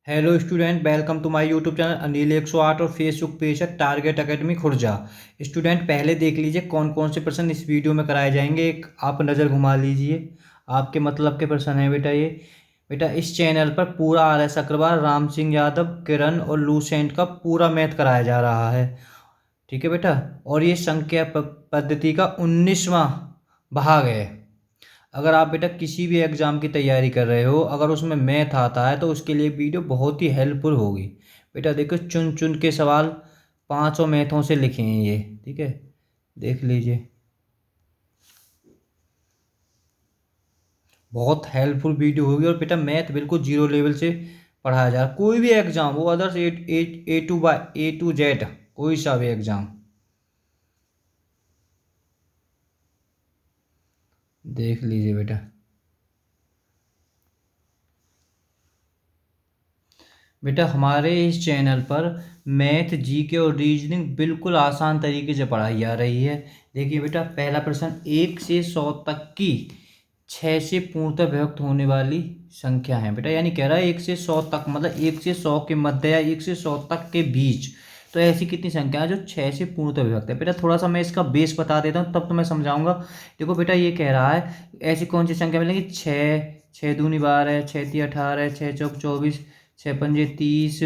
Hello student, welcome to my YouTube channel Anil 108 और Facebook page है target academy Khurja. Student पहले देख लीजिए कौन कौन से प्रश्न इस वीडियो में कराए जाएंगे। एक आप नज़र घुमा लीजिए, आपके मतलब के प्रश्न हैं बेटा ये। बेटा इस चैनल पर पूरा RS अग्रवाल, राम सिंह यादव, किरण और लूसेंट का पूरा मैथ कराया जा रहा है। ठीक है बेटा, और ये संख्या पद्धति का 19वां भाग है। अगर आप बेटा किसी भी एग्ज़ाम की तैयारी कर रहे हो, अगर उसमें मैथ आता है तो उसके लिए वीडियो बहुत ही हेल्पफुल होगी। बेटा देखो, चुन चुन के सवाल पांचों मैथों से लिखे हैं ये। ठीक है, देख लीजिए, बहुत हेल्पफुल वीडियो होगी। और बेटा मैथ बिल्कुल जीरो लेवल से पढ़ाया जा रहा है। कोई भी एग्ज़ाम वो अदर्स A to Z, कोई सा भी एग्ज़ाम देख लीजिए बेटा। बेटा हमारे इस चैनल पर मैथ, जीके और रीजनिंग बिल्कुल आसान तरीके से पढ़ाई जा रही है। देखिए बेटा, पहला प्रश्न, 1 से 100 तक की 6 से पूर्णतः विभक्त होने वाली संख्या है। बेटा यानी कह रहा है 1 से 100 तक, मतलब 1 से 100 के मध्य या 1 से 100 तक के बीच। तो ऐसी कितनी संख्या है जो 6 से पूर्णतः विभक्त है। बेटा थोड़ा सा मैं इसका बेस बता देता हूँ, तब तो मैं समझाऊंगा। देखो बेटा, ये कह रहा है ऐसी कौन सी संख्या मिलेगी, 6, 6 दूनी 12, 6 तिया 18, 6 चौक 24, 6 पंजे 30।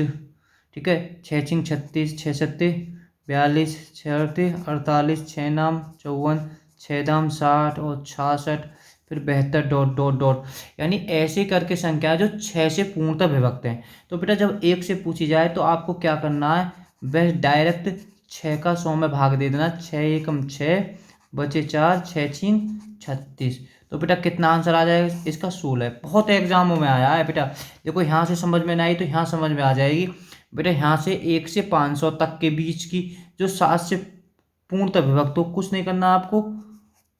ठीक है, 6 छिंग 36, 6 सत्ते 42, 6 अड़ते 48, 6 नाम 54, 6 दाम 60 और 66, फिर 72 डॉट डॉट डॉट। यानी ऐसे करके संख्या जो 6 से पूर्णतः विभक्त हैं। तो बेटा जब एक से पूछी जाए तो आपको क्या करना है, वह डायरेक्ट 6 का 100 में भाग दे देना। 6 एकम 6, बचे 4, 6 छिंग 36। तो बेटा कितना आंसर आ जाएगा इसका, 16। बहुत एग्जामों में आया है बेटा। देखो यहाँ से समझ में नहीं आई तो यहाँ समझ में आ जाएगी। बेटा यहाँ से 1 से 500 तक के बीच की जो 7 से पूर्णतः विभक्त, तो कुछ नहीं करना आपको,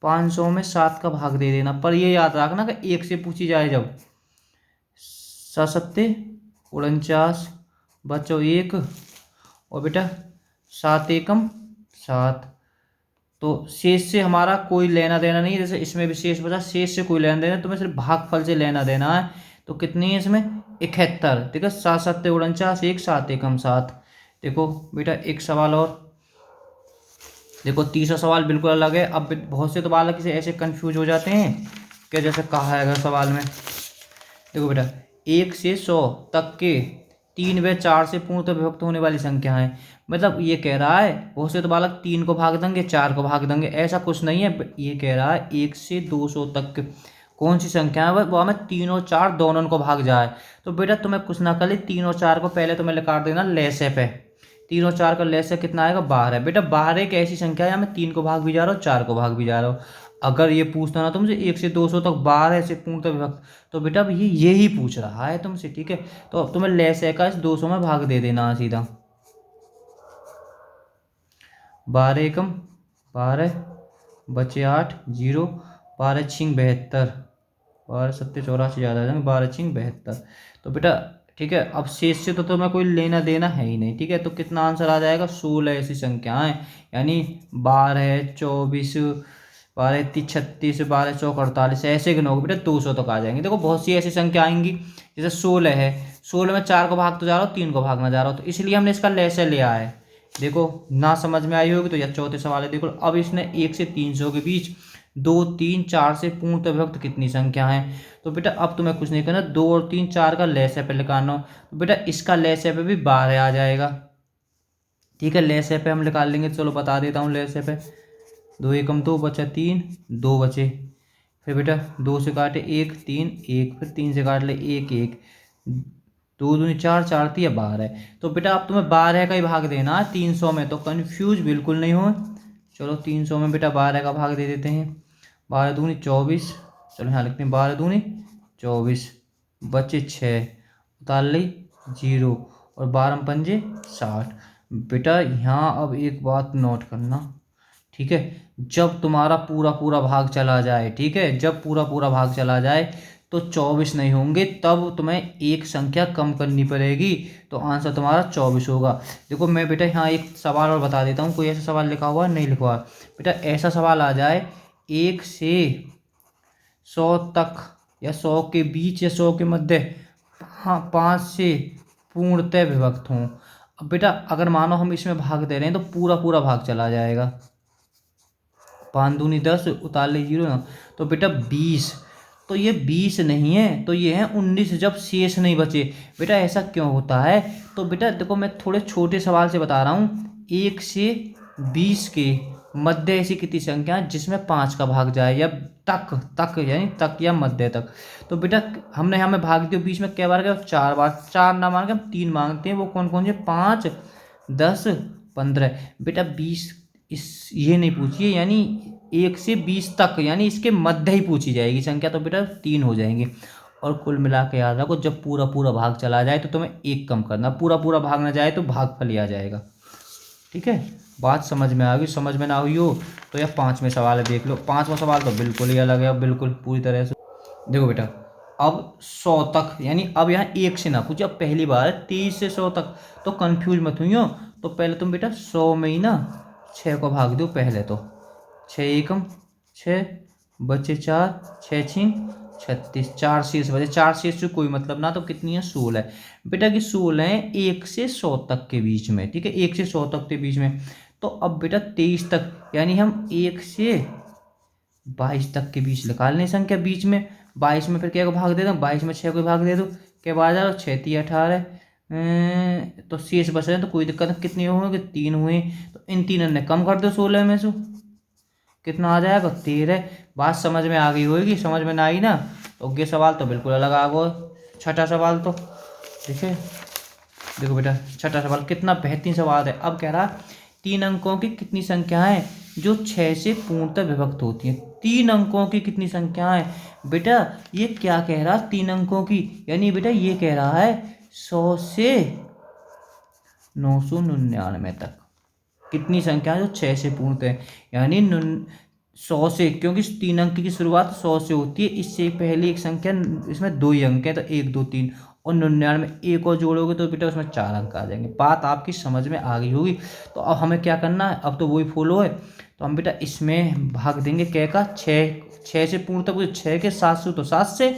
500 में 7 का भाग दे देना। पर ये याद रखना कि एक से पूछी जाए जब, 7 सत्ते 49, बचो 1, और बेटा 7 एकम 7। तो शेष से हमारा कोई लेना देना नहीं है, जैसे इसमें भी शेष बचा, शेष से कोई लेना देना, तुम्हें सिर्फ भागफल से लेना देना है। तो कितनी है इसमें, 71। ठीक है, 7 सत्ते 49, 1, 7 एकम 7। देखो बेटा एक सवाल और, देखो तीसरा सवाल बिल्कुल अलग है। अब बहुत से तो बालक इसे ऐसे कंफ्यूज हो जाते हैं कि जैसे कहा है अगर सवाल में, देखो बेटा 1 से 100 तक के 3 व 4 से पूर्णतः विभक्त होने वाली संख्या है। मतलब ये कह रहा है बहुत से तो बालक 3 को भाग देंगे, 4 को भाग देंगे, ऐसा कुछ नहीं है। ये कह रहा है 1 से 200 तक कौन सी संख्या है वो हमें 3 और 4 दोनों को भाग जाए। तो बेटा तुम्हें कुछ ना कर, 3 और 4 को पहले तुम्हें लिखा देना लेसे पे। 3 और 4 का लेसे कितना आएगा, 12। बेटा 12 एक ऐसी संख्या है, मैं 3 को भाग भी जा रहा हूँ, 4 को भाग भी जा रहा हूँ। अगर ये पूछता ना तुमसे 1 से 200 तक 12 से पूर्णतः विभक्त, तो बेटा अब ये यही पूछ रहा है तुमसे। ठीक है, तो अब तुम्हें लेस है का इस 200 में भाग दे देना है सीधा। 12 एकम 12, बचे 8, 0, 12 छिंग 72, 12 सत्ते 84 ज़्यादा आ जाएंगे, 12 छिंग 72। तो बेटा ठीक है, अब शेष से तो तुम्हें कोई लेना देना है ही नहीं। ठीक है, तो कितना आंसर आ जाएगा, 16 ऐसी संख्याएं। यानी 12 24, 12 36, 12 चौक 48, ऐसे गिनोगे बेटा 200 तक आ जाएंगे। देखो बहुत सी ऐसी संख्या आएंगी, जैसे 16 है, 16 में 4 को भाग तो जा रहा हूँ, 3 को भागना जा रहा हूँ, तो इसलिए हमने इसका लेसे लिया है। देखो ना समझ में आई होगी तो यह चौथे सवाल है। देखो अब इसने 1 से 300 के बीच 2, 3, 4 से पूर्णतः विभक्त कितनी संख्या है। तो बेटा अब तुम्हें कुछ नहीं करना, 2 और 3, 4 का लेसे पे निकालना। तो बेटा इसका लेसे पे भी 12 आ जाएगा। ठीक है, लेसे पे हम निकाल लेंगे, चलो बता देता हूँ लेसे पे। 2 एकम 2, बचा 3, 2 बचे। फिर बेटा 2 से काटे 1, 3, 1, फिर 3 से काट ले 1, 1, 2 दूनी 4, 4 तिया 12। तो बेटा अब तुम्हें 12 का ही भाग देना है 300 में, तो कंफ्यूज बिल्कुल नहीं हो। चलो 300 में बेटा 12 का भाग दे देते हैं। 12 दूनी 24, चलो यहाँ लिखते हैं 12 दूनी 24, बचे 6, उतार ली 0, और 12 पंजे 60। बेटा यहाँ अब एक बात नोट करना, ठीक है, जब तुम्हारा पूरा पूरा भाग चला जाए, ठीक है, जब पूरा पूरा भाग चला जाए तो 24 नहीं होंगे, तब तुम्हें एक संख्या कम करनी पड़ेगी, तो आंसर तुम्हारा 24 होगा। देखो मैं बेटा यहाँ एक सवाल और बता देता हूँ, कोई ऐसा सवाल लिखा हुआ नहीं लिखा हुआ। बेटा ऐसा सवाल आ जाए 1 से 100 तक, या 100 के बीच, या 100 के मध्य, हाँ 5 से पूर्णतः विभक्त हों। अब बेटा अगर मानो हम इसमें भाग दे रहे हैं तो पूरा पूरा भाग चला जाएगा। 5 दूनी 10, उतार 0 ना, तो बेटा 20। तो ये 20 नहीं है, तो ये है 19 जब शेष नहीं बचे। बेटा ऐसा क्यों होता है? तो बेटा देखो मैं थोड़े छोटे सवाल से बता रहा हूँ। 1 से 20 के मध्य ऐसी कितनी संख्या है जिसमें 5 का भाग जाए, या तक तक यानी तक या मध्य तक। तो बेटा हमने हमें भाग दिया 20 में कै बार गया? 4 बार। 4 ना मांग के हम 3 मांगते हैं, वो कौन कौन से? 5, 10, 15। बेटा 20 इस ये नहीं पूछिए, यानी 1 से 20 तक यानी इसके मध्य ही पूछी जाएगी संख्या, तो बेटा 3 हो जाएंगे। और कुल मिला के याद रखो, जब पूरा पूरा भाग चला जाए तो तुम्हें 1 कम करना, पूरा पूरा भाग ना जाए तो भागफल ही आ जाएगा। ठीक है, बात समझ में आ गई? समझ में ना हुई हो तो यह 5वें सवाल है, देख लो। 5वां सवाल तो बिल्कुल ही अलग है, बिल्कुल पूरी तरह से। देखो बेटा अब 100 तक, यानी अब यहाँ 1 से ना पूछे, अब पहली बार है 23 से 100 तक, तो कंफ्यूज मत हुई हो। तो पहले तुम बेटा 100 में ही ना 6 को भाग दो पहले, तो 6 एकम 6, बचे 4, 6 छिंग 36, 4 शेष बचे। 4 शेष से कोई मतलब ना, तो कितनी है? 16। बेटा कि 16 है 1 से 100 तक के बीच में, ठीक है, 1 से 100 तक के बीच में। तो अब बेटा 23 तक, यानी हम 1 से 22 तक के बीच निकाल लें संख्या बीच में। 22 में फिर क्या को भाग दे दो? 22 में 6 को भाग दे दो, क्या बात है? 6 3 18, तो शेष बच रहे हैं, तो कोई दिक्कत नहीं। कितने हुए? 3 हुए। तो इन तीनों ने कम कर दो 16 में से, कितना आ जाएगा? 13। बात समझ में आ गई होगी? समझ में ना आई ना तो ये सवाल तो बिल्कुल अलग आ गया। छठा सवाल तो देखिए, देखो बेटा छठा सवाल कितना बेहतरीन सवाल है। अब कह रहा 3 अंकों की कितनी संख्याएं जो 6 से पूर्णतः विभक्त होती हैं? 3 अंकों की कितनी संख्याएं? बेटा ये क्या कह रहा? 3 अंकों की, यानी बेटा ये कह रहा है 100 से 999 तक कितनी संख्या जो 6 से पूर्णतः है, यानी 100 से, क्योंकि 3 अंक की शुरुआत 100 से होती है। इससे पहले एक संख्या, इसमें 2 ही अंक है, तो 1 2 3, और 99 में एक और जोड़ोगे तो बेटा उसमें 4 अंक आ जाएंगे। बात आपकी समझ में आ गई होगी। तो अब हमें क्या करना है? अब तो वही फॉलो है, तो हम बेटा इसमें भाग देंगे क्या का? 6 से पूर्ण तक, 6 के 7 से, तो 7 से।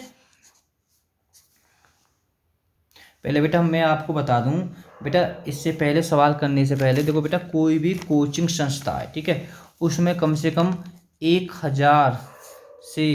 पहले बेटा मैं आपको बता दूं, बेटा इससे पहले सवाल करने से पहले देखो बेटा, कोई भी कोचिंग संस्था है, ठीक है, उसमें कम से कम 1000 से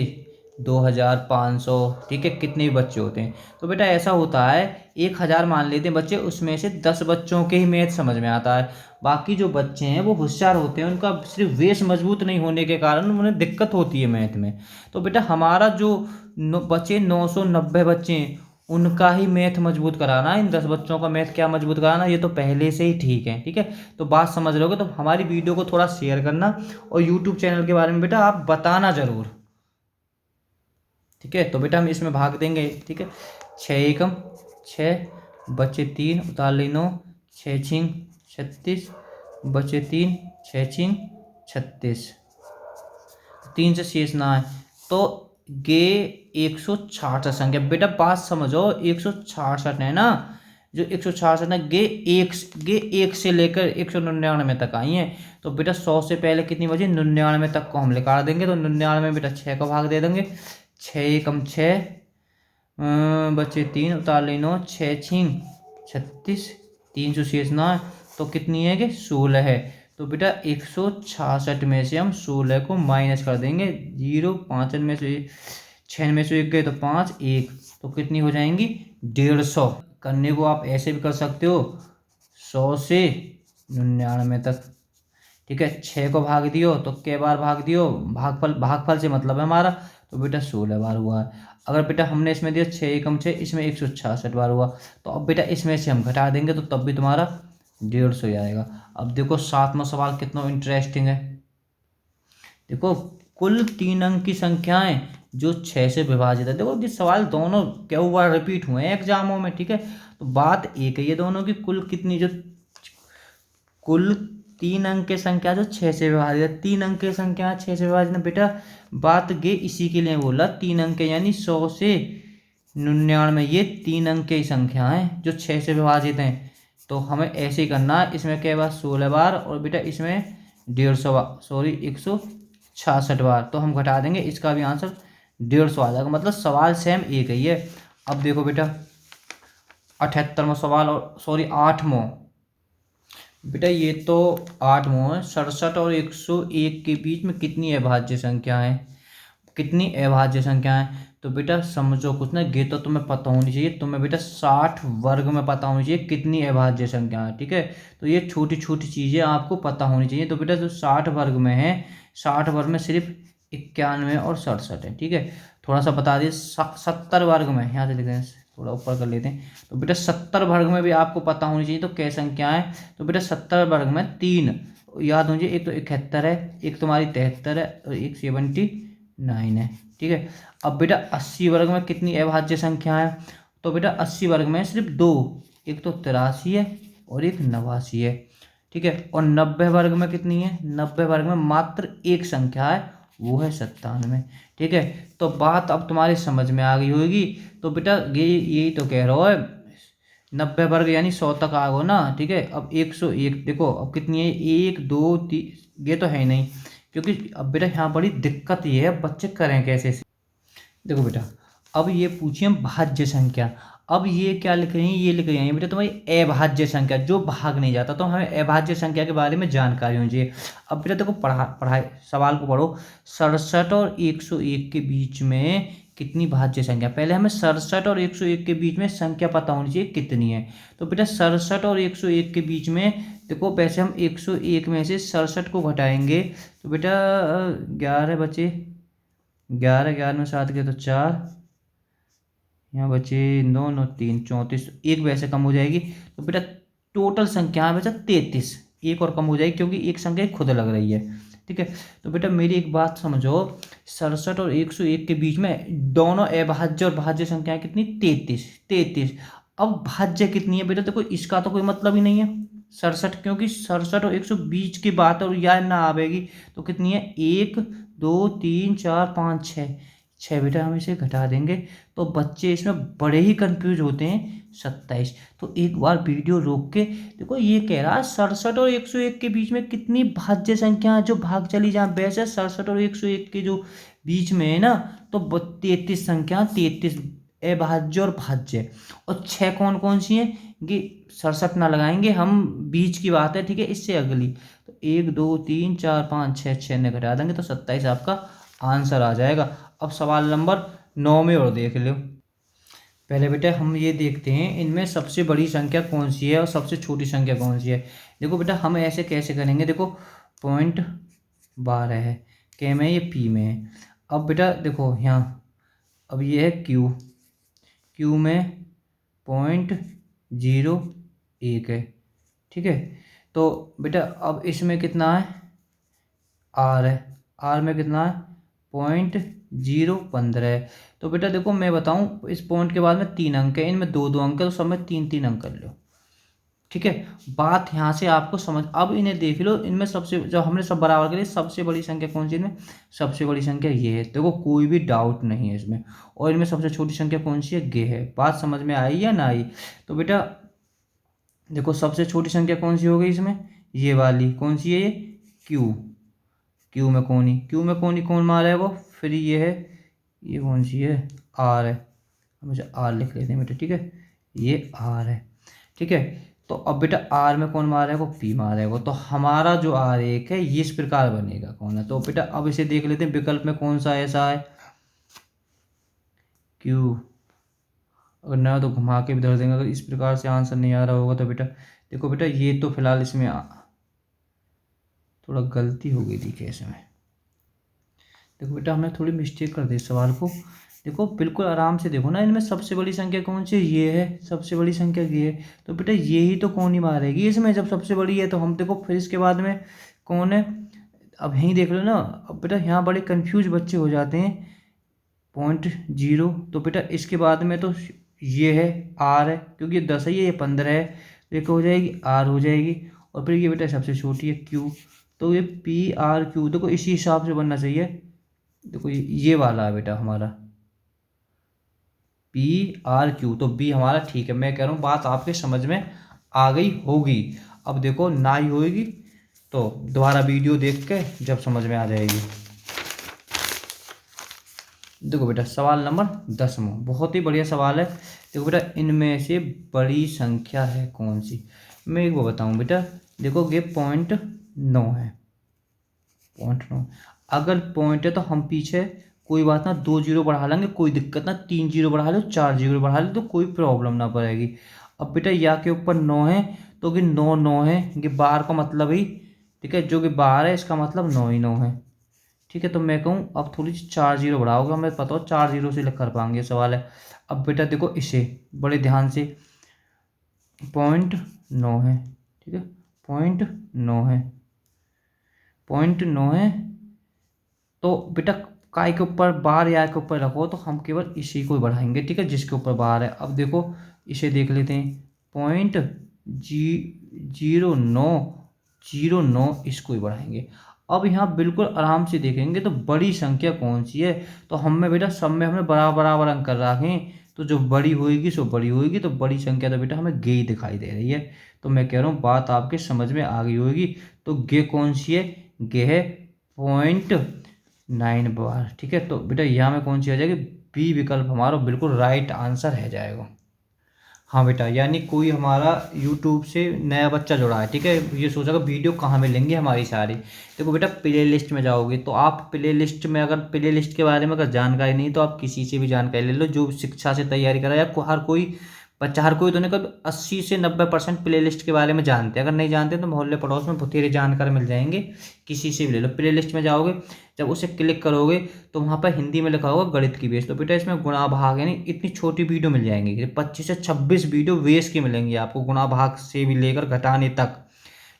2500, ठीक है, कितने भी बच्चे होते हैं। तो बेटा ऐसा होता है 1000 मान लेते हैं बच्चे, उसमें से 10 बच्चों के ही मैथ समझ में आता है। बाकी जो बच्चे हैं वो होशियार होते हैं, उनका सिर्फ बेस मजबूत नहीं होने के कारण उन्हें दिक्कत होती है मैथ में। तो बेटा हमारा जो बच्चे 990 बच्चे हैं, उनका ही मैथ मजबूत कराना है। इन 10 बच्चों का मैथ क्या मजबूत कराना, ये तो पहले से ही ठीक है। ठीक है, तो बात समझ रहे होगे। तो हमारी वीडियो को थोड़ा शेयर करना, और यूट्यूब चैनल के बारे में बेटा आप बताना जरूर। ठीक है, तो बेटा हम इसमें भाग देंगे। ठीक है, 6 एकम 6, बचे 3, उतार ली 9, 6 छिंग 36, बचे 3, 6 छिंग 36, 3 से शेष ना है, तो गे 166 संख्या। बेटा बात समझो, 166 है ना, जो 166 है, गे 1 से लेकर 199 तक आई है। तो बेटा 100 से पहले कितनी बची? 99 तक को हम निकाल देंगे। तो 99 में बेटा 6 का भाग दे देंगे, 6 एकम 6, बचे 3, उतार ली 9, 6 छिंग 36, 3 से शेष ना है, तो कितनी है कि 16 है। तो बेटा 166 में से हम 16 को माइनस कर देंगे, 0 5 में से 6 में से 1 गए तो 5, 1, तो कितनी हो जाएंगी? 150। करने को आप ऐसे भी कर सकते हो, 100 से 99 तक। ठीक है, 6 को भाग दियो तो कै बार भाग दियो? भागफल से मतलब है हमारा, तो बेटा 16 बार हुआ है। अगर बेटा हमने इसमें दिया 6 एकम 6, इसमें 166 बार हुआ, तो अब बेटा इसमें से हम घटा देंगे तो तब भी तुम्हारा 150 ही आएगा। अब देखो 7वां सवाल कितना इंटरेस्टिंग है। देखो कुल 3 अंक की संख्याएं जो 6 से विभाजित है। देखो ये सवाल दोनों क्या बार रिपीट हुए हैं एग्जामों में। ठीक है, तो बात एक है ये दोनों की, कुल कितनी, जो कुल 3 अंक की संख्या जो 6 से विभाजित है, 3 अंक की संख्या 6 से विभाजित है। बेटा बात गे इसी के लिए बोला, 3 अंक यानी 100 से 99, ये 3 अंक की संख्या है जो 6 से विभाजित हैं। तो हमें ऐसे ही करना है, इसमें क्या बार 16 बार, और बेटा इसमें 150 बार, सॉरी 166 बार, तो हम घटा देंगे, इसका भी आंसर 150 आ जाएगा। मतलब सवाल सेम एक ही है। अब देखो बेटा 78वां सवाल, और सॉरी 8वां बेटा, ये तो 8वां है। 67 और 101 के बीच में कितनी अभाज्य संख्या है, कितनी अभाज्य संख्या है? तो बेटा समझो कुछ ना, ये तो तुम्हें पता होनी चाहिए, तुम्हें बेटा 60 वर्ग में पता होनी चाहिए कितनी अभाज्य संख्या है, ठीक है। तो ये छोटी छोटी चीज़ें आपको पता होनी चाहिए। तो बेटा जो 60 वर्ग में है, 60 वर्ग में सिर्फ 91 और 67 है, ठीक है। थोड़ा सा बता दिए, 70 वर्ग में, यहाँ से लिखते हैं, थोड़ा ऊपर कर लेते हैं। तो बेटा 70 वर्ग में भी आपको पता होनी चाहिए। तो क्या संख्या है? तो बेटा 70 वर्ग में 3 याद होनी चाहिए, एक तो 71 है, एक तुम्हारी 73 है, और एक 79 है, ठीक है। अब बेटा 80 वर्ग में कितनी अभाज्य संख्या है? तो बेटा 80 वर्ग में सिर्फ 2, एक तो 83 है और एक 89 है, ठीक है। और 90 वर्ग में कितनी है? 90 वर्ग में मात्र एक संख्या है, वो है 97, ठीक है। तो बात अब तुम्हारी समझ में आ गई होगी। तो बेटा ये यही तो कह रहा है, 90 वर्ग यानी 100 तक आ गो ना, ठीक है। अब 101 देखो, अब कितनी है? 1 2 3, ये तो है ही नहीं, क्योंकि अब बेटा यहाँ बड़ी दिक्कत ये है, बच्चे करें कैसे? देखो बेटा, अब ये पूछिए हम भाज्य संख्या। अब ये क्या लिख रही हैं? ये लिख रही हैं बेटा तुम्हारी अभाज्य संख्या, जो भाग नहीं जाता। तो हमें अभाज्य संख्या के बारे में जानकारी होनी चाहिए। अब बेटा देखो, पढ़ाई सवाल को पढ़ो। 67 और 101 के बीच में कितनी भाज्य संख्या? पहले हमें 67 और 101 के बीच में संख्या पता होनी चाहिए कितनी है। तो बेटा 67 और 101 के बीच में देखो, वैसे हम 101 में से 67 को घटाएंगे तो बेटा 11 बचे, 11 11 में 7 के तो 4, यहाँ बचे 9 9 3 34, एक वैसे कम हो जाएगी। तो बेटा टोटल संख्या है बेटा 33, एक और कम हो जाएगी क्योंकि एक संख्या खुद लग रही है, ठीक है। तो बेटा मेरी एक बात समझो, 67 और 101 के बीच में दोनों अभाज्य और भाज्य संख्याएं कितनी? 33 33। अब भाज्य कितनी है बेटा? देखो इसका तो कोई मतलब ही नहीं है 67, क्योंकि 67 और 120 की बात और याद ना आवेगी। तो कितनी है? 1 2 3 4 5 6, 6 बेटा हम इसे घटा देंगे। तो बच्चे इसमें बड़े ही कंफ्यूज होते हैं, 27। तो एक बार वीडियो रोक के देखो, ये कह रहा है 67 और 101 के बीच में कितनी भाज्य संख्या है जो भाग चली जाए। वैसे 67 और 101 के जो बीच में है ना, तो 33 संख्या, 33 अभाज्य और भाज्य। और 6 कौन कौन सी हैं? ये 67 ना लगाएंगे हम, बीच की बात है, ठीक है। इससे अगली तो 1 2 3 4 5 6, 6 ने घटा देंगे तो 27 आपका आंसर आ जाएगा। अब सवाल नंबर 9 में और देख लो। पहले बेटा हम ये देखते हैं, इनमें सबसे बड़ी संख्या कौन सी है और सबसे छोटी संख्या कौन सी है। देखो बेटा हम ऐसे कैसे करेंगे, देखो 0.12 है, के में, ये पी में है। अब बेटा देखो यहाँ, अब ये है क्यू, क्यू में 0.01 है, ठीक है। तो बेटा अब इसमें कितना है? आर है, आर में कितना है? 0.015 है। तो बेटा देखो मैं बताऊं, इस पॉइंट के बाद में 3 अंक है, इनमें 2 2 अंक है, तो सब में 3 3 अंक कर लो, ठीक है। बात यहाँ से आपको समझ, अब इन्हें देख लो, इनमें सबसे, जब हमने सब बराबर करी, सबसे बड़ी संख्या कौन सी? इनमें सबसे बड़ी संख्या ये है, देखो कोई भी डाउट नहीं है इसमें। और इनमें सबसे छोटी संख्या कौन सी है? ये है। बात समझ में आई या ना आई? तो बेटा देखो सबसे छोटी संख्या कौन सी हो गई इसमें? ये वाली कौन सी है? ये क्यू, क्यू में कोनी, क्यू में कोनी कौन मार है वो? फिर ये है, ये कौन सी है? आर है, मुझे आर लिख लेते हैं बेटा, ठीक है। ये आर है, ठीक है। तो अब बेटा आर में कौन मार है वो? पी मार है वो। तो हमारा जो आर एक है ये इस प्रकार बनेगा, कौन है? तो बेटा अब इसे देख लेते हैं विकल्प में कौन सा ऐसा है, क्यू। अगर ना तो घुमा के भी धर देंगे, अगर इस प्रकार से आंसर नहीं आ रहा होगा तो बेटा देखो बेटा, ये तो फिलहाल इसमें थोड़ा गलती हो गई थी कैसे में, देखो बेटा हमने थोड़ी मिस्टेक कर दी सवाल को। देखो बिल्कुल आराम से देखो ना, इनमें सबसे बड़ी संख्या कौन सी है? ये है, सबसे बड़ी संख्या ये है। तो बेटा ये ही तो कौन ही मारेगी इसमें, जब सबसे बड़ी है। तो हम देखो फिर इसके बाद में कौन है, अब यहीं देख लो ना। अब बेटा यहाँ बड़े कंफ्यूज बच्चे हो जाते हैं, 0.0। तो बेटा इसके बाद में तो ये है आर है, क्योंकि ये 10 है, ये 15 है, तो एक हो जाएगी आर हो जाएगी। और फिर ये बेटा सबसे छोटी है क्यू, तो ये पी आर क्यू, देखो इसी हिसाब से बनना चाहिए। देखो ये वाला है बेटा हमारा पी आर क्यू, तो बी हमारा ठीक है। मैं कह रहा हूँ बात आपके समझ में आ गई होगी। अब देखो ना ही होगी तो दोबारा वीडियो देख के जब समझ में आ जाएगी। देखो बेटा सवाल नंबर 10वां बहुत ही बढ़िया सवाल है। देखो बेटा इनमें से बड़ी संख्या है कौन सी, मैं एक वो बताऊँ बेटा। देखो ये 0.9 है, 0.9। अगर पॉइंट है तो हम पीछे कोई बात ना 2 जीरो बढ़ा लेंगे, कोई दिक्कत ना, 3 जीरो बढ़ा लो, 4 जीरो बढ़ा लो, तो कोई प्रॉब्लम ना पड़ेगी। अब बेटा या के ऊपर 9 है तो कि 9 9 है, ये बार का मतलब ही, ठीक है, जो कि बार है इसका मतलब 9 ही 9 है। ठीक है, तो मैं कहूँ अब थोड़ी सी 4 जीरो बढ़ाओगे, हमें पता हो 4 जीरो से कर पाएंगे सवाल है। अब बेटा देखो इसे बड़े ध्यान से, 0.9 है, ठीक है, 0.9 है, 0.9 है। तो बेटा काय के ऊपर बार या के ऊपर रखो तो हम केवल इसी को बढ़ाएंगे, ठीक है, जिसके ऊपर बार है। अब देखो इसे देख लेते हैं, 0.0909 इसको ही बढ़ाएंगे। अब यहाँ बिल्कुल आराम से देखेंगे तो बड़ी संख्या कौन सी है, तो हमें बेटा सब में हमने बराबर बराबर अंक कर रखें, तो जो बड़ी होएगी सो बड़ी होएगी, तो बड़ी संख्या तो बेटा हमें गे ही दिखाई दे रही है। तो मैं कह रहा हूँ बात आपके समझ में आ गई होगी। तो गे कौन सी है, गे है 0.9 बार, ठीक है। तो बेटा यहाँ में कौन सी आ जाएगी, बी विकल्प हमारा बिल्कुल राइट आंसर है जाएगा। हाँ बेटा, यानी कोई हमारा यूट्यूब से नया बच्चा जुड़ा है, ठीक है, ये सोचेगा वीडियो कहाँ मिलेंगी हमारी सारी। देखो बेटा प्ले लिस्ट में जाओगे तो आप प्ले लिस्ट में, अगर प्ले लिस्ट के बारे में अगर जानकारी नहीं तो आप किसी से भी जानकारी ले लो जो शिक्षा से तैयारी करा, या हर कोई बच्चा, हर कोई तो नहीं, कभी 80 से 90% प्ले लिस्ट के बारे में जानते हैं। अगर नहीं जानते तो मोहल्ले पड़ोस में बथेरे जानकार मिल जाएंगे, किसी से भी ले लो। प्ले लिस्ट में जाओगे, जब उसे क्लिक करोगे तो वहाँ पर हिंदी में लिखा होगा गणित की बेस, तो बेटा इसमें गुणा भाग यानी इतनी छोटी वीडियो मिल जाएंगी, 25 से 26 वीडियो वेस की मिलेंगी आपको, गुणा भाग से भी लेकर घटाने तक,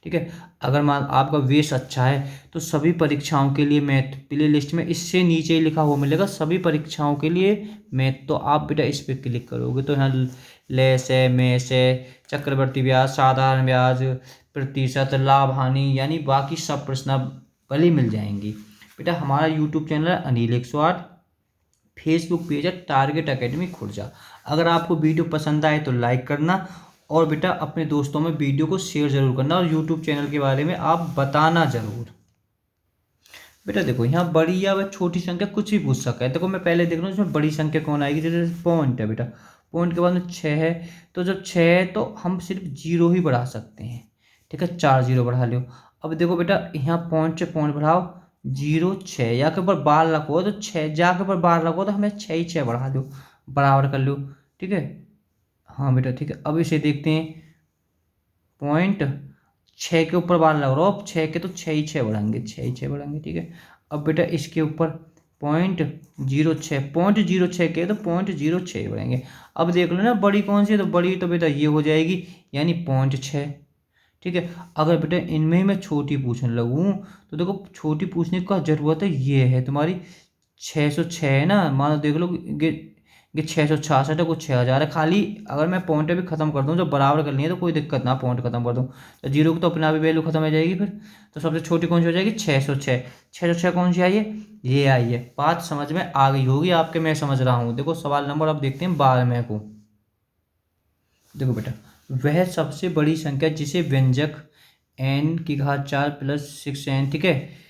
ठीक है। अगर मान आपका वेस अच्छा है तो सभी परीक्षाओं के लिए मैथ प्ले लिस्ट में इससे नीचे ही लिखा हुआ मिलेगा, सभी परीक्षाओं के लिए मैथ। तो आप बेटा इस पर क्लिक करोगे तो यहाँ लेस है, मेस है, चक्रवर्ती ब्याज, साधारण ब्याज, प्रतिशत, लाभ हानि, यानी बाकी सब प्रश्नावली मिल जाएंगी। बेटा हमारा यूट्यूब चैनल है अनिल 108, फेसबुक पेज है टारगेट एकेडमी खुर्जा। अगर आपको वीडियो पसंद आए तो लाइक करना, और बेटा अपने दोस्तों में वीडियो को शेयर जरूर करना, और यूट्यूब चैनल के बारे में आप बताना जरूर। बेटा देखो यहाँ बड़ी या वह छोटी संख्या कुछ भी पूछ सका है। देखो मैं पहले देख रहा हूँ इसमें बड़ी संख्या कौन आएगी, जैसे पॉइंट है बेटा, पॉइंट के बाद में 6 है, तो जब 6 है तो हम सिर्फ जीरो ही बढ़ा सकते हैं, ठीक है, 4 जीरो बढ़ा लो। अब देखो बेटा यहाँ पॉइंट से पॉइंट बढ़ाओ, 0 6, या के ऊपर बार रखो तो 6, जा के ऊपर बार रखो तो हमें 6 ही 6 बढ़ा दो, बराबर कर लो, ठीक है। हाँ बेटा ठीक है, अब इसे देखते हैं, पॉइंट 6 के ऊपर बार लग रहा हो, अब 6 के तो 6 ही 6 बढ़ाएंगे, 6 ही 6 बढ़ाएंगे, ठीक है। अब बेटा इसके ऊपर .06 के तो .06 बढ़ेंगे। अब देख लो ना बड़ी कौन सी है, तो बड़ी तो बेटा ये हो जाएगी, यानी 0.6, ठीक है। अगर बेटा इनमें ही मैं छोटी पूछने लगूँ तो देखो छोटी पूछने का जरूरत है, ये है तुम्हारी 606 है ना, मान लो देख लो ये 666 है, कुछ 6000 है खाली। अगर मैं पॉइंट भी खत्म कर दूँ, जब बराबर करनी है तो कोई दिक्कत ना, पॉइंट खत्म कर दूँ तो जीरो की तो अपने आप ही वैल्यू खत्म हो जाएगी फिर। तो सबसे छोटी कौन सी हो जाएगी, 606। 606 कौन सी आई है, ये आई है। बात समझ में आ गई होगी आपके, मैं समझ रहा हूँ। देखो सवाल नंबर अब देखते हैं 12वें को। देखो बेटा वह सबसे बड़ी संख्या जिसे व्यंजक n⁴ प्लस 6n, ठीक है,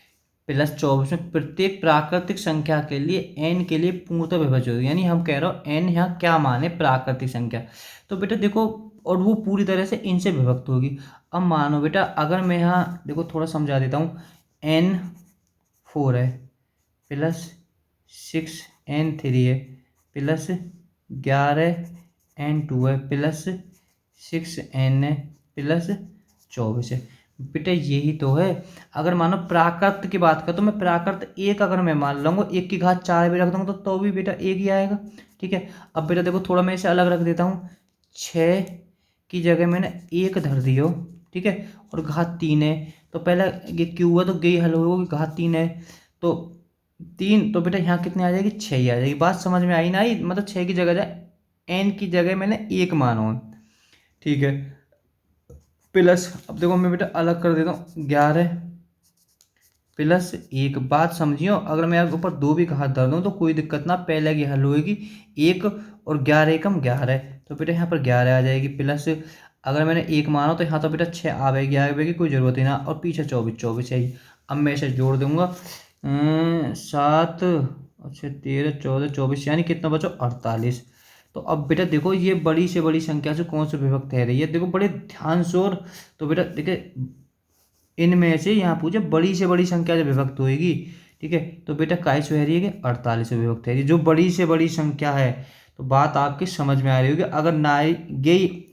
प्लस 24 में प्रत्येक प्राकृतिक संख्या के लिए n के लिए पूर्णतः विभाज्य होगी, यानी हम कह रहे हो n यहाँ क्या माने, प्राकृतिक संख्या। तो बेटा देखो, और वो पूरी तरह से इनसे विभक्त होगी। अब मानो बेटा अगर मैं यहाँ देखो थोड़ा समझा देता हूँ, n4 है प्लस 6n3 है प्लस 11n2 है प्लस 6n है प्लस 24 है। बेटा यही तो है। अगर मानो प्राकृत की बात कर तो मैं प्राकृत एक अगर मैं मान लूँगा, 1⁴ भी रख दूँगा तो भी बेटा एक ही आएगा, ठीक है। अब बेटा देखो थोड़ा मैं इसे अलग रख देता हूँ, 6 की जगह मैंने 1 धर दियो, ठीक है, और घात 3 है, तो पहला ये क्यों हुआ तो गई हल होगी, घात 3 है तो 3, तो बेटा यहाँ कितनी आ जाएगी, 6 ही आ जाएगी। बात समझ में आई ना आई, मतलब 6 की जगह जाए n की जगह मैंने 1 मानो, ठीक है, प्लस, अब देखो मैं बेटा अलग कर देता हूँ, 11 प्लस 1। बात समझियो, अगर मैं ऊपर 2 भी हाथ धर दूँ तो कोई दिक्कत ना, पहले की हल होएगी 1 और 11 एकम 11, तो बेटा यहाँ पर 11 आ जाएगी प्लस, अगर मैंने 1 माना तो यहाँ तो बेटा 6 आवेगी कोई ज़रूरत ही ना, और पीछे 24 है ही। अब मैं इसे जोड़ दूंगा, 7 अच्छा 13 14 24, यानी कितना बचो 48, तो अब बेटा देखो ये बड़ी से बड़ी संख्या से कौन सी विभक्त है रही है, देखो बड़े ध्यान से। और तो बेटा देखिए इनमें से यहाँ पूछे बड़ी से बड़ी संख्या से विभक्त होएगी, ठीक है। तो बेटा काय से है रही है कि 48 से विभक्त है, जो बड़ी से बड़ी संख्या है। तो बात आपकी समझ में आ रही होगी। अगर ना यही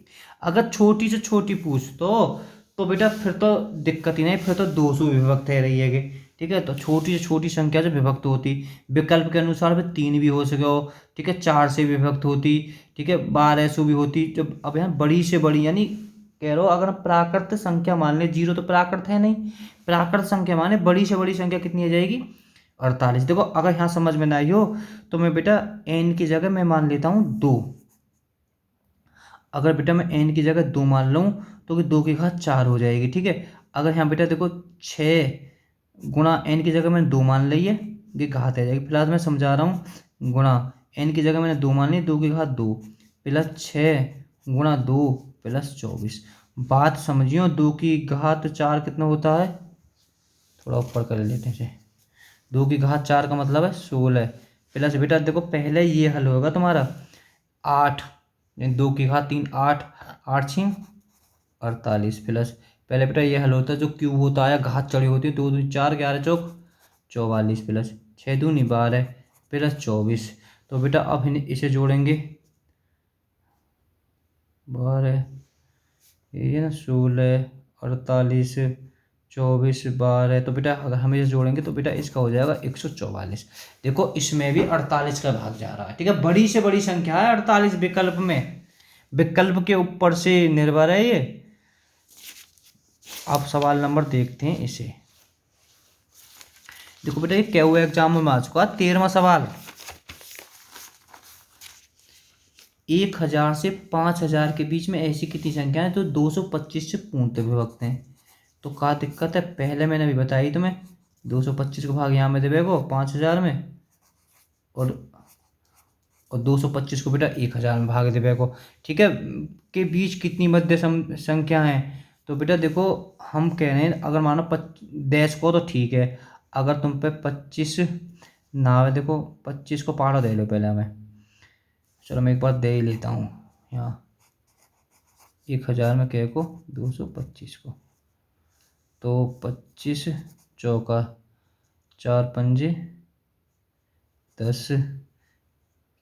अगर छोटी से छोटी पूछ तो बेटा फिर तो दिक्कत ही नहीं, फिर तो 200 विभक्त है रही है, ठीक है। तो छोटी से छोटी संख्या से विभक्त होती, विकल्प के अनुसार भी 3 भी हो सके हो, ठीक है, 4 से विभक्त होती, ठीक है, 12 से भी होती। जब अब यहाँ बड़ी से बड़ी यानी कह रहे हो अगर हम प्राकृत संख्या मान ले, 0 तो प्राकृत है नहीं, प्राकृत संख्या माने बड़ी से बड़ी संख्या कितनी आ जाएगी 48। देखो अगर यहाँ समझ में ना आई हो तो मैं बेटा n की जगह मैं मान लेता हूँ 2। अगर बेटा मैं n की जगह 2 मान लूँ तो 2 की घात 4 हो जाएगी, ठीक है। अगर यहाँ बेटा देखो 6 गुणा n की जगह मैंने 2 मान ली है, ये घात आ जाएगी। फिलहाल मैं समझा रहा हूँ, गुणा n की जगह मैंने 2 मान ली, 2 की घात 2 प्लस 6 गुणा 2 प्लस 24। बात समझियो, 2 की घात 4 कितना होता है, थोड़ा ऊपर कर लेते हैं। 2 की घात 4 का मतलब है 16 प्लस बेटा देखो पहले ये हल होगा तुम्हारा 8, 2 की घात 3 8, 8 6 48 प्लस पहले बेटा ये हल होता है जो क्यूब होता है घात चढ़ी होती है, 2 2 4 11 चौक 44 प्लस 6 दूनी 12 प्लस 24। तो बेटा अब इसे जोड़ेंगे 12 ये ना 16 48 24 12। तो बेटा अगर हम इसे जोड़ेंगे तो बेटा इसका हो जाएगा 144। देखो इसमें भी 48 का भाग जा रहा है, ठीक है। बड़ी से बड़ी संख्या है 48 विकल्प में, विकल्प के ऊपर से निर्भर है ये। अब सवाल नंबर देखते हैं इसे। देखो बेटा ये क्या हुआ एग्जाम में आ चुका 13वां सवाल। 1000 से 5000 के बीच में ऐसी कितनी संख्या है तो 225 से पूर्णतः विभक्त हैं। तो क्या दिक्कत है, पहले मैंने भी बताई तुम्हें, 225 को भाग यहाँ में देवेगो 5000 में, और 225 को बेटा 1000 में भाग देवेगो, ठीक है। के बीच कितनी मध्य संख्या है। तो बेटा देखो हम कह रहे हैं अगर मानो 10 को तो ठीक है, अगर तुम पे 25 ना, देखो 25 को पहाड़ा दे लो पहले हमें, चलो मैं एक बार दे ही लेता हूँ यहाँ 1000 में कह को 225 को, तो 25 चौका 4 पंजे 10,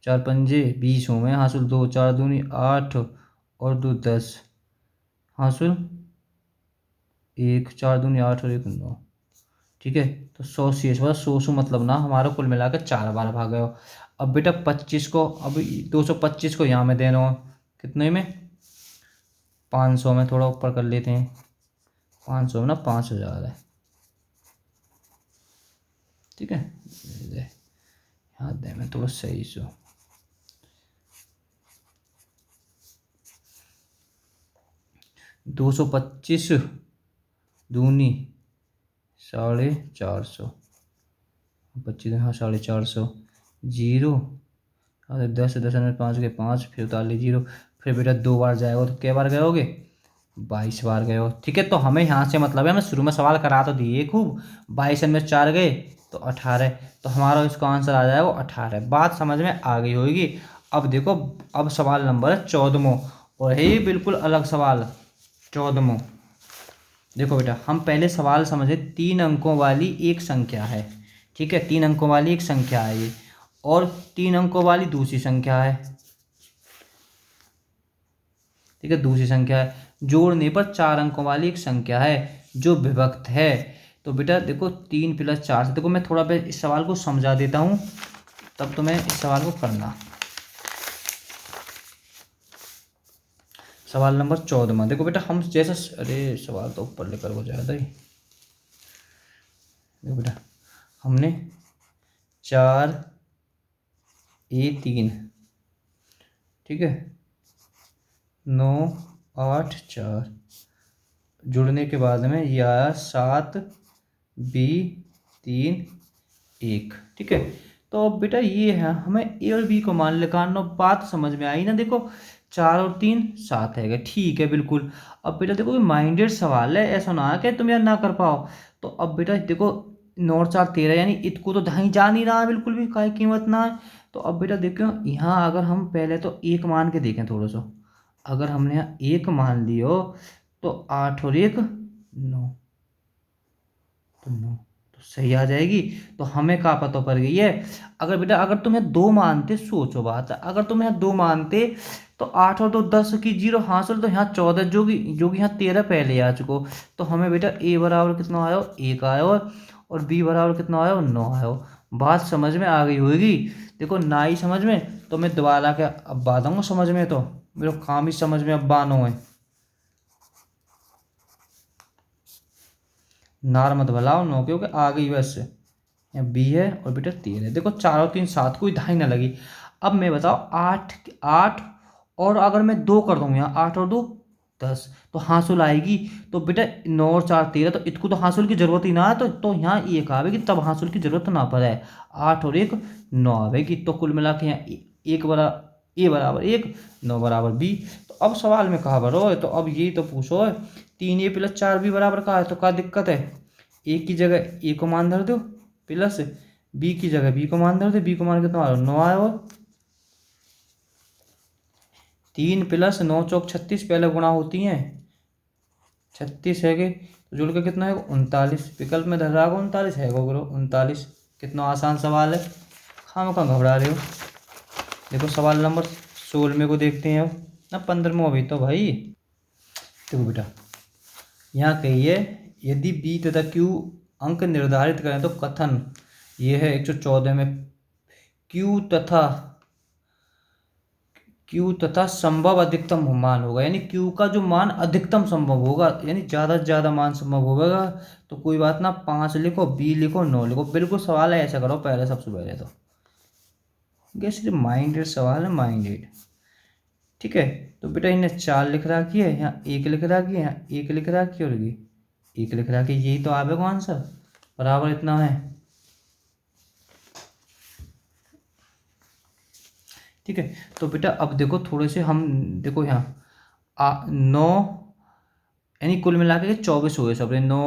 4 पंजे 20 हो गए हासिल, 2 4 दूनी 8 और 2 10 हासिल 1 4 दूनी 8 और 1 9, ठीक है। तो 100 शेष बचा, 100 मतलब ना हमारा कुल मिलाकर 4 बार भागे हो। अब बेटा 25 को, अब 225 को यहाँ में देना हो कितने में 500 में, थोड़ा ऊपर कर लेते हैं 500 में ना 5000 है, ठीक है। याद दे मैं थोड़ा सही से 225 दूनी 450, 25 हाँ 450 जीरो, 10 10 में 5 के 5 फिर उतार ली जीरो, फिर बेटा 2 बार जाएगा तो कै बार गए होगे 22 बार गए हो, ठीक है। तो हमें यहाँ से मतलब है, हमें शुरू में सवाल करा तो दिए खूब, 22 में 4 गए तो 18, तो हमारा इसका आंसर आ जाएगा 18। बात समझ में आ गई होगी। अब देखो अब सवाल नंबर है 14वां, और है ये बिल्कुल अलग सवाल 14वां। देखो बेटा हम पहले सवाल समझे, 3 अंकों वाली एक संख्या है, ठीक है, 3 अंकों वाली एक संख्या है ये, और 3 अंकों वाली दूसरी संख्या है, ठीक है, दूसरी संख्या है, जोड़ने पर 4 अंकों वाली एक संख्या है जो विभक्त है। तो बेटा देखो 3 प्लस 4 से, देखो मैं थोड़ा इस सवाल को समझा देता हूँ तब तो मैं इस सवाल को करना। सवाल नंबर 14वां देखो बेटा हम जैसा, अरे सवाल तो ऊपर लेकर हो जाएगा ही। देखो बेटा हमने 4 A3, ठीक है, 9 8 4 जुड़ने के बाद में ये आया 7 B 3 1, ठीक है। तो अब बेटा ये है हमें ए और बी को मान लेना, बात समझ में आई ना। देखो 4 और 3 7 है, ठीक है बिल्कुल। अब बेटा देखो माइंडेड सवाल है, ऐसा ना है कि तुम यार ना कर पाओ। तो अब बेटा देखो 9 4 13 यानी इसको तो ढाई जा नहीं रहा है बिल्कुल भी, काय कीमत ना है। तो अब बेटा देखो यहाँ अगर हम पहले तो एक मान के देखें थोड़ा सा, अगर हमने यहाँ एक मान लियो तो 8 और 1 9, तो 9 तो सही आ जाएगी। तो हमें क्या पता पड़ गई है, अगर बेटा अगर तुम्हें 2 मानते, सोचो बात, अगर तुम्हें 2 मानते तो 8 और 2 10 की 0 हासिल, तो यहाँ 14 जो कि यहाँ 13 पहले आ चुको। तो हमें बेटा ए बराबर कितना आया, 1 आया, और बी बराबर कितना आया, 9 आया। बात समझ में आ गई होगी। देखो ना ही समझ में तो मैं दोबारा के अब बताऊंगा समझ में, तो मेरे काम ही समझ में अब बानो है, नार मत भलाओ, नो क्योंकि आ गई वैसे। यहाँ बी है और बेटा 13 है। देखो 4 और 3 7, कोई धाई ना लगी। अब मैं बताओ 8 8, और अगर मैं 2 कर दूँ यहाँ, 8 और 2 10, तो हासिल आएगी। तो बेटा 9 और 4 13, तो इसको तो हासिल की जरूरत ही ना है, तो यहाँ एक आवेगी, तब हासिल की जरूरत ना पड़े। 8 और 1 9 आवेगी। तो कुल मिला के यहाँ एक ए बराबर 1, 9 बराबर बी। तो अब सवाल में कहा भरो है, तो अब यही तो पूछो है, 3a + 4b बराबर का है, तो क्या दिक्कत है, ए की जगह ए को मान धर दो, प्लस बी की जगह बी को मान धर दो, बी को मान कितना आया, 9 आया। और 3 + 9 चौक 36, पहले गुणा होती हैं, 36 है कि, तो जुड़ के कितना है 39, विकल्प में धर रहा होगा 39 है गुरु 39। कितना आसान सवाल है, खाम कहाँ घबरा रहे हो। देखो सवाल नंबर 16 को देखते हैं अब ना, 15वां अभी तो भाई। देखो बेटा यहाँ कहिए, यदि बी तथा क्यू अंक निर्धारित करें तो कथन ये है 114 में, क्यू तथा संभव अधिकतम मान होगा, यानी क्यू का जो मान अधिकतम संभव होगा, यानी ज़्यादा से ज़्यादा मान संभव होगा। तो कोई बात ना, 5 लिखो, बी लिखो, 9 लिखो, बिल्कुल सवाल है ऐसा करो पहले, सबसे पहले तो ये सिर्फ माइंडेड सवाल है, माइंडेड। ठीक है, तो बेटा इन्हें 4 लिख रखी है, यहाँ 1 लिख रखी है, यहाँ 1 लिख रखी है, और ये 1 लिख रखी है, यही तो आवेगा आंसर, बराबर इतना है। ठीक है, तो बेटा अब देखो थोड़े से हम, देखो यहाँ 9, यानी कुल मिला के 24 हो गए सब, 9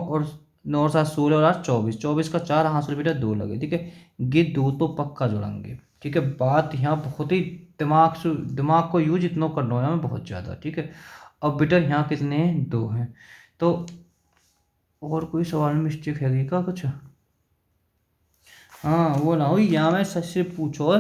और 9 और 7 16 और 8 24, 24 का 4 हासिल बेटा 2 लगे। ठीक है, ये 2 तो पक्का जुड़ेंगे। ठीक है, बात यहाँ बहुत ही दिमाग को यूज इतना करना है हमें बहुत ज़्यादा। ठीक है, अब बेटा यहाँ कितने 2 हैं, तो और कोई सवाल में मिस्टेक है क्या कुछ, हाँ वो ना हो, यहाँ में सबसे पूछो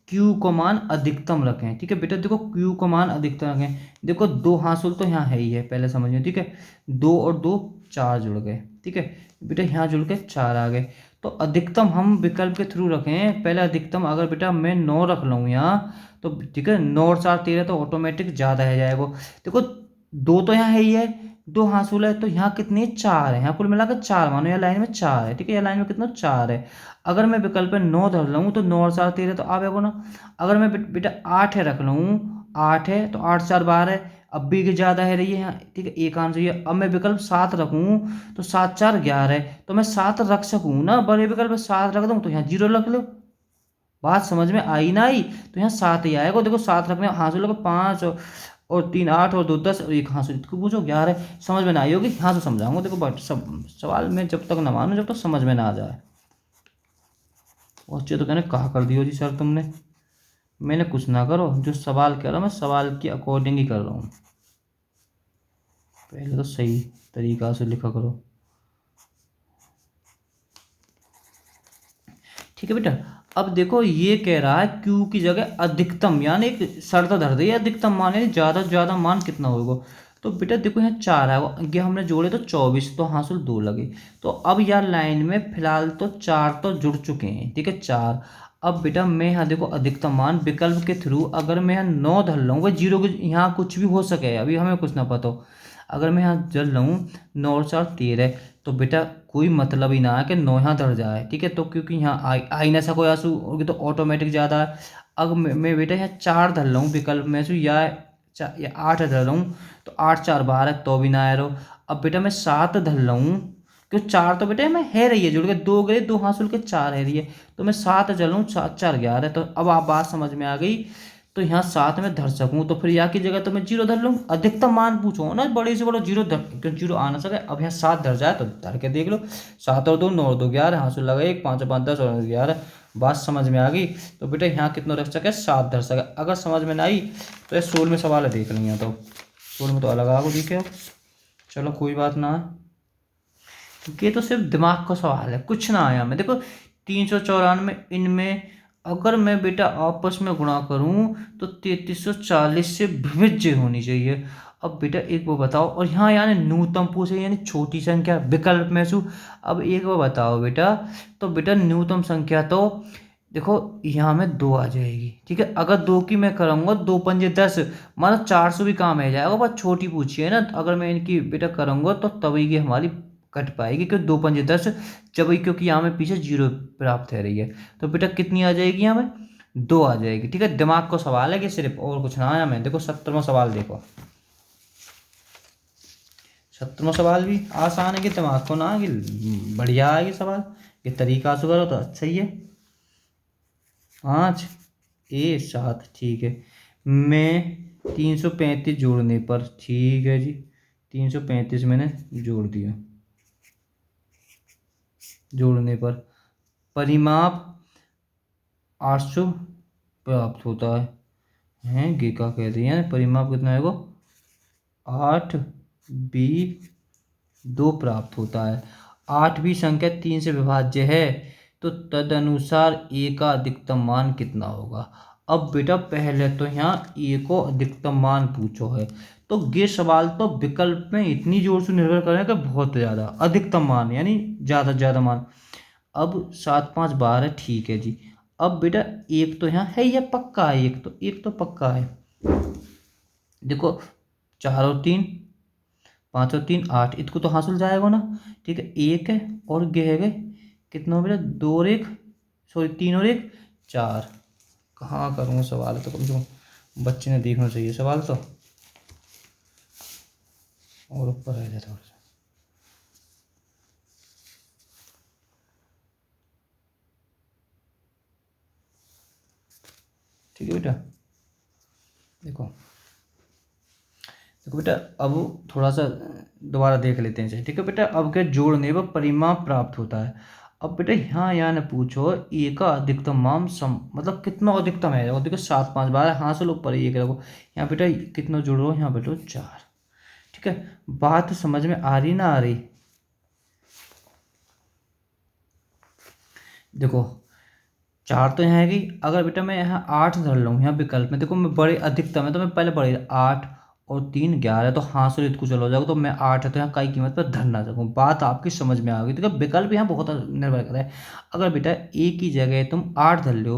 क्यू को मान अधिकतम रखें। ठीक है बेटा, देखो क्यू को मान अधिकतम रखें, देखो 2 हासिल तो यहाँ है ही है, पहले समझिए। ठीक है, 2 और 2 4 जुड़ गए। ठीक है बेटा, यहाँ जुड़ के 4 आ गए। तो अधिकतम हम विकल्प के थ्रू रखें, पहले अधिकतम अगर बेटा मैं 9 रख लूँ यहाँ, तो ठीक है 9 और 4 13, तो ऑटोमेटिक ज़्यादा है जाएगा। देखो 2 तो यहाँ है ही है, 2 हासिल है, तो यहाँ कितने 4 है, यहाँ कुल मिलाकर 4 मानो, यहाँ लाइन में 4 है। ठीक है, यहाँ लाइन में कितना 4 है। अगर मैं विकल्प में 9 धर लूँ तो 9 और 4 13, तो आवेगा ना। अगर मैं बेटा 8 है रख लूँ, 8 है तो 8 4 12 है, अब भी की ज़्यादा है रही है यहाँ। ठीक है, एक आंसर ये। अब मैं विकल्प 7 रखूँ तो 7 4 11 है, तो मैं 7 रख सकूँ ना, बड़े विकल्प 7 रख दूँ तो यहाँ 0 रख लो। बात समझ में आई ना आई, तो यहाँ 7 ही आएगा। देखो 7 रखने हासिल होगा 5 और 3 8 और 2 10 और 1 हासिल, इसको पूछो 11, समझ में ना आई होगी, यहाँ से समझाऊंगा। देखो बट सब सवाल में जब तक ना मानो, जब तक समझ में ना आ जाए। बच्चे तो कहने कहा कर दियो जी सर तुमने, मैंने कुछ ना करो, जो सवाल कर रहा हूँ मैं सवाल के अकॉर्डिंग ही कर रहा हूँ, पहले तो सही तरीका से लिखा करो। ठीक है बेटा, अब देखो ये कह रहा है क्यू की जगह अधिकतम, यानी एक शर्त धर दी है, अधिकतम मान यानी ज़्यादा से ज़्यादा मान कितना होगा। तो बेटा देखो यहाँ 4 है, ये हमने जोड़े तो 24, तो हासिल 2 लगे। तो अब यार लाइन में फिलहाल तो 4 तो जुड़ चुके हैं। ठीक है 4। अब बेटा मैं यहाँ देखो अधिकतम मान विकल्प के थ्रू, अगर मैं यहाँ 9 धर लूँ, वह 0 के यहाँ कुछ भी हो सके, अभी हमें कुछ ना पता हो। अगर मैं यहाँ जल लूँ 9 और 4 13, तो बेटा कोई मतलब ही ना है कि 9 यहाँ धर जाए। ठीक है, तो क्योंकि यहाँ आई ना सको आंसू होगी, तो ऑटोमेटिक ज़्यादा है। अब मैं बेटा यहाँ 4 धर लूँ विकल्प में से, या 8 धर लूँ, तो 8 4 12 तो भी ना आ रहा। अब बेटा मैं 7 धर लूँ, क्यों 4 तो बेटा मैं है रही है, जुड़ के 2 गए 2 हासिल के 4 है रही है, तो मैं 7 चलूँ 7 4 11। तो अब आप बात समझ में आ गई, तो यहाँ 7 में धर सकूँ, तो फिर यहाँ की जगह तो मैं 0 धर लूँ। अधिकतम मान पूछो ना, बड़े से बड़ा 0 धर, क्यों 0 आ ना सके। अब यहाँ 7 धर जाए तो धर के देख लो, 7 और 2 9 और 2 11, हासिल लगा 1 5 5 10 और 11, बात समझ में आ गई? तो बेटा यहाँ कितना दर्शक है? 7 दर्शक है। अगर समझ में ना आई तो ये 16वें सवाल है, देख लिया तो 16 में तो अलग आगो दिखे अब। चलो कोई बात ना है, ये तो सिर्फ दिमाग का सवाल है, कुछ ना आया मैं। देखो 394 इनमें अगर मैं बेटा आपस में गुणा करूं तो 3340 से विभाज्य होनी चाहिए। अब बेटा एक वो बताओ, और यहाँ यानी न्यूनतम पूछे यानी छोटी संख्या विकल्प में से। अब एक वो बताओ बेटा, तो बेटा न्यूनतम संख्या तो देखो यहाँ में 2 आ जाएगी, ठीक है। अगर 2 की मैं करूँगा, 2 पंजे 10, मानो 400 भी काम आ जाएगा। बस छोटी पूछी है ना, अगर मैं इनकी बेटा करूँगा तो तभी की हमारी कट पाएगी, क्योंकि 2 पंजे 10 जब, क्योंकि यहाँ में पीछे 0 प्राप्त हो रही है। तो बेटा कितनी आ जाएगी यहाँ में? 2 आ जाएगी, ठीक है। दिमाग को सवाल है कि सिर्फ, और कुछ ना आया मैं। देखो 70वां सवाल देखो, 70वां सवाल भी आसान है कि दिमाग को ना, कि बढ़िया है ये सवाल, ये तरीका से करो तो अच्छा ही है। 5 ए 7, ठीक है। मैं 335 जोड़ने पर, ठीक है जी, 335 मैंने जोड़ दिया। जोड़ने पर परिमाप 800 प्राप्त होता है गे का कह रही है। परिमाप कितना है वो? 8 बी 2 प्राप्त होता है। 8वीं संख्या 3 से विभाज्य है, तो तदनुसार ए का अधिकतम मान कितना होगा? अब बेटा पहले तो यहाँ ए को अधिकतम मान पूछो है, तो ये सवाल तो विकल्प में इतनी जोर से निर्भर करेगा, बहुत ज़्यादा अधिकतम मान यानी ज़्यादा से ज़्यादा मान। अब 7 5 12, ठीक है जी। अब बेटा एक तो यहाँ है, यह पक्का है, एक तो पक्का है। देखो 4 और 3, 5 और 3 8, इसको तो हासिल जाएगा ना, ठीक है। एक है और गे है गए, कितना हो बेटा? 2 और 1, सॉरी 3 और 1 4। कहाँ करूँगा सवाल, तो कम से कम बच्चे ने देखना चाहिए सवाल तो, और ऊपर रह जाए थोड़ा सा। ठीक है बेटा, देखो देखो बेटा, अब थोड़ा सा दोबारा देख लेते हैं, ठीक है बेटा। अब क्या जोड़ने पर परिमाप प्राप्त होता है। अब बेटा यहाँ न पूछो ए का अधिकतम मान मतलब कितना अधिकतम है। देखो 7 5 12, हाँ से ऊपर एक रखो। यहाँ बेटा कितना जोड़ो, यहाँ बेटो 4, ठीक है। बात समझ में आ रही ना आ रही? देखो 4 तो यहाँ है, अगर बेटा मैं यहाँ 8 धर लूँ यहाँ विकल्प में, देखो मैं बड़े अधिकतम है तो मैं पहले बड़े 8 और 3 11, तो हाँ से को चलो जाओ, तो मैं 8 है तो यहाँ कई कीमत पर धर ना सकूँ। बात आपकी समझ में आ गई? देखो विकल्प यहाँ बहुत निर्भर करता है। अगर बेटा एक ही जगह तुम 8 धर लो,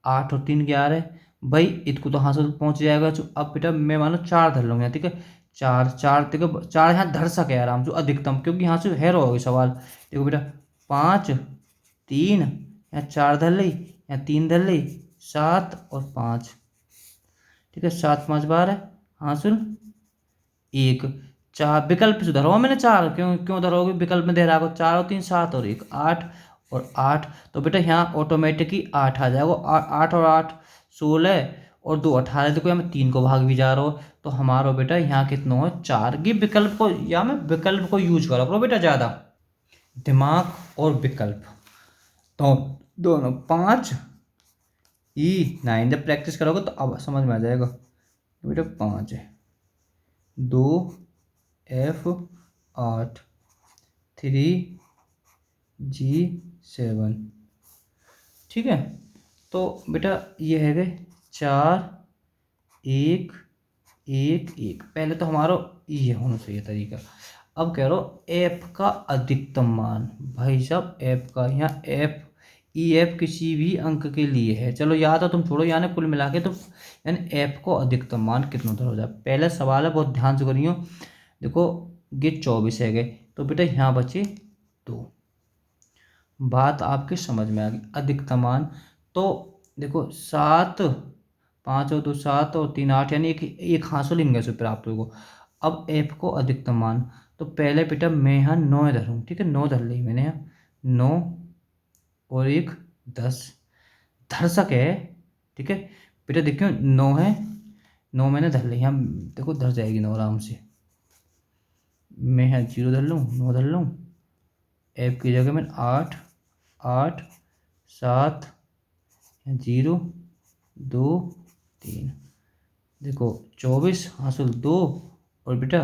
8 और 3 11, भाई इसको तो हाँ से पहुँच जाएगा। अब बेटा मैं मानो 4 धर लूँगा, ठीक है। 4 4, देखो 4 यहाँ धर सके आराम से अधिकतम, क्योंकि यहाँ से है रहोगे सवाल। देखो बेटा 5 3, यहाँ 4 धर ली, यहाँ 3 धर ली, 7 और 5, ठीक है। 7 5 12, हासिल 1। 4 विकल्प से धरो मैंने 4, क्यों क्यों धरोगे? विकल्प में दे रहा हो 4 और 3 7 और 1 8 और 8, तो बेटा यहाँ ऑटोमेटिक ही 8 आ जाएगा। 8 और 8 16 और 2 18, देखो यहाँ मैं 3 को भाग भी जा रहा हो, तो हमारा बेटा यहाँ कितना हो 4। ये विकल्प को, या मैं विकल्प को यूज करा करो बेटा ज़्यादा, दिमाग और विकल्प तो दोनों। 5 ई 9, जब प्रैक्टिस करोगे तो अब समझ में आ जाएगा। तो बेटा 5 है, 2 F 8, 3 G 7, ठीक है। तो बेटा ये है गए 4 1 1 1। पहले तो हमारा ये होना चाहिए तरीका। अब कह रहा एफ का अधिकतम मान, भाई साहब एफ का, यहाँ एफ ई एफ किसी भी अंक के लिए है। चलो याद है तुम छोड़ो, यानी कुल मिला के तो यानी एफ को अधिकतम मान कितना उधर हो जाए। पहला सवाल है, बहुत ध्यान से करियो। देखो ये 24 है गए, तो बेटा यहाँ बचे 2। बात आपके समझ में आ गई? अधिकतम मान तो देखो 7 5 और 2 7 और 3 8, यानी एक हासिल लेंगे से प्राप्त होगा। अब एफ को अधिकतम मान, तो पहले बेटा मैं यहाँ 9 धरूँ, ठीक है। 9 धर ली मैंने यहाँ, 9 और 1 10 धर सके, ठीक है बेटा। देखियो 9 है, 9 मैंने धर ली यहाँ, देखो धर जाएगी 9 आराम से। मैं यहाँ 0 धर लूँ, 9 धर लूँ, एफ की जगह मैं 8 8 7 0 2 3। देखो 24 हासिल 2 और बेटा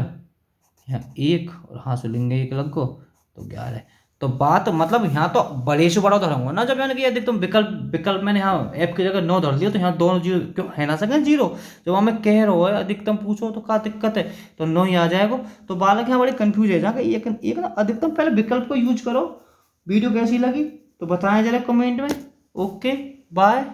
यहाँ 1 और हासिल लेंगे 1 लग को तो 11। तो बात मतलब यहाँ तो बड़े से बड़ा धरूंगा ना, जब मैंने किया देख तुम विकल्प विकल्प मैंने यहाँ एफ की जगह 9 धर लिया तो यहाँ दोनों जीरो क्यों है ना सके जीरो। जब हमें कह रहा है अधिकतम पूछो तो क्या दिक्कत है, तो 9 ही आ जाएगा। तो बालक यहाँ बड़े कंफ्यूज है जाके एक एक ना अधिकतम पहले विकल्प को यूज करो। वीडियो कैसी लगी तो बताएं जरा कमेंट में। Okay bye.